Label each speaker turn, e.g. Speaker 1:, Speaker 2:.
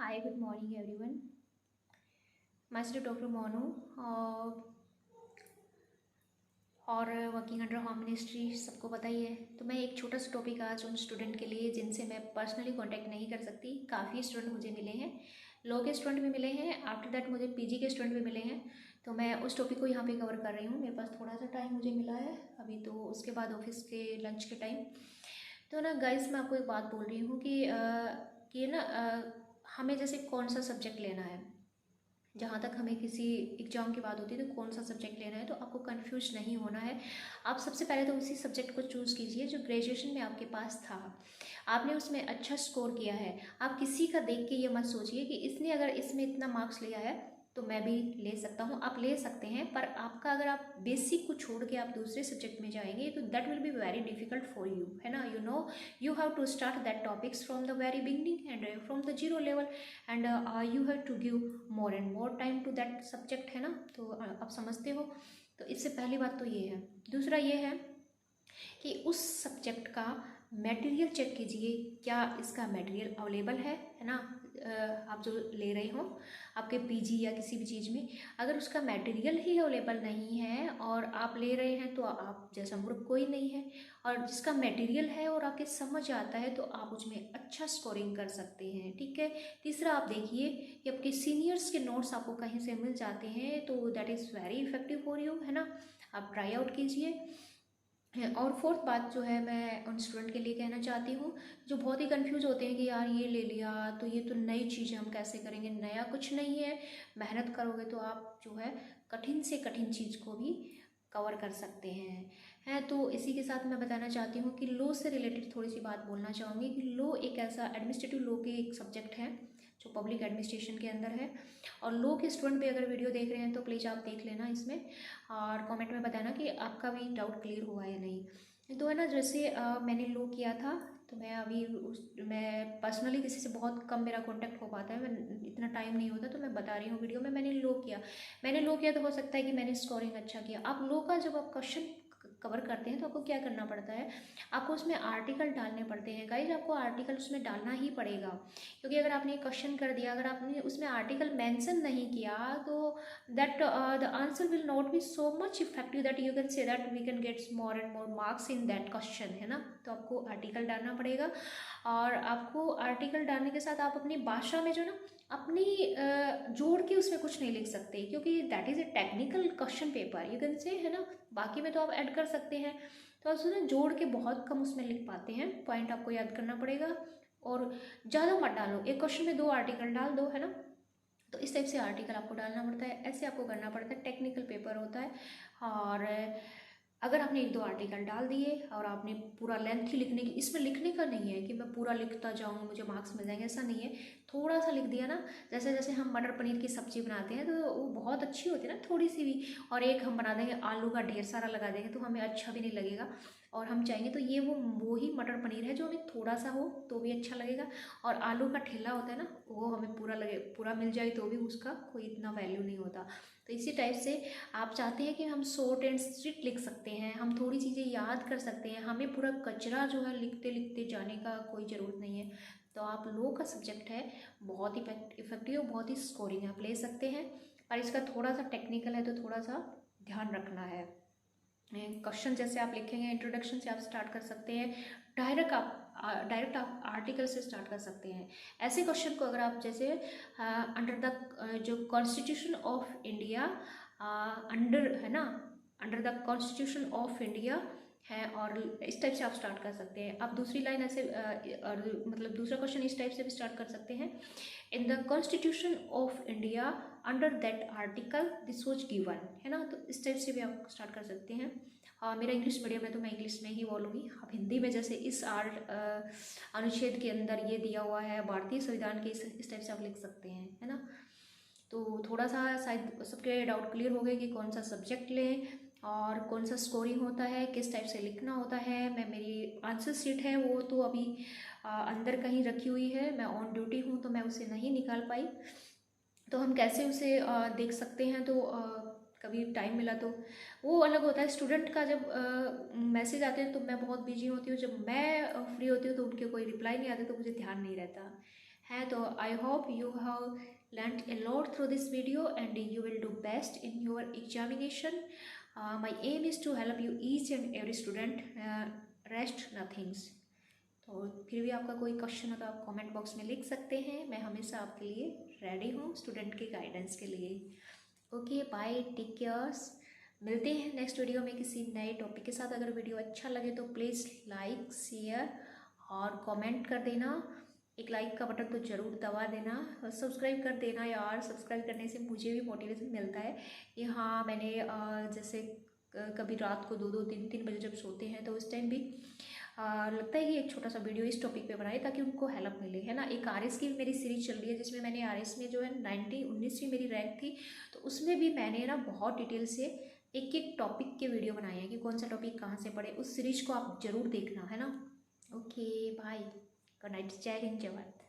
Speaker 1: Hi, good morning everyone. Myself Dr. Monu और working under home ministry सबको पता ही है। तो मैं एक छोटा सा टॉपिक आज उन स्टूडेंट के लिए जिनसे मैं पर्सनली कांटेक्ट नहीं कर सकती। काफ़ी स्टूडेंट मुझे मिले हैं, लॉ के स्टूडेंट भी मिले हैं, आफ्टर दैट मुझे पीजी के स्टूडेंट भी मिले हैं। तो मैं उस टॉपिक को यहाँ पे कवर कर रही हूँ। मेरे पास थोड़ा सा टाइम मुझे मिला है अभी, तो उसके बाद ऑफिस के लंच के टाइम। तो ना गाइस, मैं आपको एक बात बोल रही हूँ कि ना हमें जैसे कौन सा सब्जेक्ट लेना है। जहाँ तक हमें किसी एग्जाम की बात होती है तो कौन सा सब्जेक्ट लेना है, तो आपको कंफ्यूज नहीं होना है। आप सबसे पहले तो उसी सब्जेक्ट को चूज़ कीजिए जो ग्रेजुएशन में आपके पास था, आपने उसमें अच्छा स्कोर किया है। आप किसी का देख के ये मत सोचिए कि इसने अगर इसमें इतना मार्क्स लिया है तो मैं भी ले सकता हूँ। आप ले सकते हैं, पर आपका अगर आप बेसिक को छोड़ के आप दूसरे सब्जेक्ट में जाएंगे तो that will be very difficult for you, है ना। You have to start that topics from the very beginning and from the zero level, and you have to give more and more time to that subject, है ना। तो आप समझते हो। तो इससे पहली बात तो ये है। दूसरा ये है कि उस सब्जेक्ट का मटेरियल चेक कीजिए, क्या इसका मटेरियल अवेलेबल है ना। आप जो ले रहे हो आपके पीजी या किसी भी चीज़ में, अगर उसका मटेरियल ही अवेलेबल नहीं है और आप ले रहे हैं तो आप जैसा मूर्ख कोई नहीं है। और जिसका मटेरियल है और आपके समझ आता है तो आप उसमें अच्छा स्कोरिंग कर सकते हैं, ठीक है। तीसरा, आप देखिए कि आपके सीनियर्स के नोट्स आपको कहीं से मिल जाते हैं तो that is very effective for you, है ना। आप ट्राई आउट कीजिए। और फोर्थ बात जो है मैं उन स्टूडेंट के लिए कहना चाहती हूँ जो बहुत ही कंफ्यूज होते हैं कि यार ये ले लिया तो ये तो नई चीज़ है, हम कैसे करेंगे। नया कुछ नहीं है, मेहनत करोगे तो आप जो है कठिन से कठिन चीज़ को भी कवर कर सकते हैं। तो इसी के साथ मैं बताना चाहती हूँ कि लॉ से रिलेटेड थोड़ी सी बात बोलना चाहूँगी कि लॉ एक ऐसा एडमिनिस्ट्रेटिव लॉ के एक सब्जेक्ट है जो पब्लिक एडमिनिस्ट्रेशन के अंदर है। और लॉ के स्टूडेंट भी अगर वीडियो देख रहे हैं तो प्लीज़ आप देख लेना इसमें, और कमेंट में बताना कि आपका भी डाउट क्लियर हुआ या नहीं। तो है ना, जैसे मैंने लॉ किया था तो मैं पर्सनली किसी से बहुत कम मेरा कांटेक्ट हो पाता है, मैं इतना टाइम नहीं होता, तो मैं बता रही हूँ वीडियो में। मैंने लॉ किया तो हो सकता है कि मैंने स्कोरिंग अच्छा किया। आप लॉ का जब आप क्वेश्चन कवर करते हैं तो आपको क्या करना पड़ता है, आपको उसमें आर्टिकल डालने पड़ते हैं। गाइज, आपको आर्टिकल उसमें डालना ही पड़ेगा, क्योंकि अगर आपने क्वेश्चन कर दिया, अगर आपने उसमें आर्टिकल मेंशन नहीं किया तो that the answer will not be so much effective that you can say that we can get more and more marks in that question, है ना। तो आपको आर्टिकल डालना पड़ेगा, और आपको आर्टिकल डालने के साथ आप अपनी भाषा में जो ना अपनी जोड़ के उसमें कुछ नहीं लिख सकते, क्योंकि that is a technical question paper, you can say, है ना। बाकी में तो आप ऐड कर सकते हैं, तो आप उसमें जोड़ के बहुत कम उसमें लिख पाते हैं। पॉइंट आपको याद करना पड़ेगा, और ज़्यादा मत डालो। एक क्वेश्चन में 2 आर्टिकल डाल दो, है ना। तो इस टाइप से आर्टिकल आपको डालना पड़ता है, ऐसे आपको करना पड़ता है। टेक्निकल पेपर होता है। और अगर आपने 1-2 आर्टिकल डाल दिए और आपने पूरा लेंथ ही लिखने की, इसमें लिखने का नहीं है कि मैं पूरा लिखता जाऊँ मुझे मार्क्स मिल जाएंगे, ऐसा नहीं है। थोड़ा सा लिख दिया ना, जैसे जैसे हम मटर पनीर की सब्जी बनाते हैं तो वो बहुत अच्छी होती है ना, थोड़ी सी भी। और एक हम बना देंगे आलू का ढेर सारा लगा देंगे तो हमें अच्छा भी नहीं लगेगा, और हम चाहेंगे तो ये वो ही मटर पनीर है जो हमें थोड़ा सा हो तो भी अच्छा लगेगा। और आलू का ठेला होता है ना, वो हमें पूरा मिल जाए तो भी उसका कोई इतना वैल्यू नहीं होता। तो इसी टाइप से आप चाहते हैं कि हम शॉर्ट एंड स्वीट लिख सकते हैं, हम थोड़ी चीज़ें याद कर सकते हैं, हमें पूरा कचरा जो है लिखते लिखते जाने का कोई ज़रूरत नहीं है। तो आप लॉ का सब्जेक्ट है, बहुत ही इफेक्टिव, बहुत ही स्कोरिंग आप ले सकते हैं। पर इसका थोड़ा सा टेक्निकल है तो थोड़ा सा ध्यान रखना है। क्वेश्चन जैसे आप लिखेंगे, इंट्रोडक्शन से आप स्टार्ट कर सकते हैं, डायरेक्ट आप आर्टिकल से स्टार्ट कर सकते हैं। ऐसे क्वेश्चन को अगर आप जैसे अंडर द जो कॉन्स्टिट्यूशन ऑफ इंडिया, अंडर, है ना, under the constitution of India है, और इस टाइप से आप स्टार्ट कर सकते हैं। आप दूसरी लाइन ऐसे और मतलब दूसरा क्वेश्चन इस टाइप से भी स्टार्ट कर सकते हैं। In the constitution of India under that article this was given, है ना। तो इस टाइप से भी आप स्टार्ट कर सकते हैं। मेरा इंग्लिश मीडियम है तो मैं इंग्लिश में ही बोलूँगी। आप हिंदी में जैसे इस अनुच्छेद के अंदर ये दिया हुआ है भारतीय संविधान के, इस टाइप से आप लिख सकते हैं, है ना। तो थोड़ा सा शायद सबके डाउट क्लियर हो गए कि कौन सा सब्जेक्ट लें और कौन सा स्कोरिंग होता है, किस टाइप से लिखना होता है। मेरी आंसर शीट है वो तो अभी अंदर कहीं रखी हुई है, मैं ऑन ड्यूटी हूँ तो मैं उसे नहीं निकाल पाई। तो हम कैसे उसे देख सकते हैं, तो कभी टाइम मिला तो वो अलग होता है। स्टूडेंट का जब मैसेज आते हैं तो मैं बहुत बिजी होती हूँ, जब मैं फ्री होती हूँ तो उनके कोई रिप्लाई नहीं आते तो मुझे ध्यान नहीं रहता। है। तो I hope you have learned a lot through this video and you will do best in your examination. My aim is to help you each and every student, rest nothings. तो फिर भी आपका कोई क्वेश्चन हो तो आप comment box में लिख सकते हैं, मैं हमेशा आपके लिए रेडी हूँ स्टूडेंट के गाइडेंस के लिए। Okay bye, take cares. मिलते हैं नेक्स्ट वीडियो में किसी नए टॉपिक के साथ। अगर वीडियो अच्छा लगे तो प्लीज़ लाइक शेयर और कमेंट कर देना। एक लाइक का बटन तो ज़रूर दबा देना और सब्सक्राइब कर देना यार। सब्सक्राइब करने से मुझे भी मोटिवेशन मिलता है कि हाँ मैंने जैसे कभी रात को 2-2 3-3 बजे जब सोते हैं तो उस टाइम भी लगता है कि एक छोटा सा वीडियो इस टॉपिक पे बनाए ताकि उनको हेल्प मिले, है ना। एक आरएस की भी मेरी सीरीज चल रही है जिसमें मैंने आरएस में जो है 19 मेरी रैंक थी, तो उसमें भी मैंने ना बहुत डिटेल से एक एक टॉपिक के वीडियो बनाए हैं कि कौन सा टॉपिक कहाँ से पढ़े। उस सीरीज को आप ज़रूर देखना, है ना। ओके बाय, गुड नाइट, जय हिंद, जय भारत।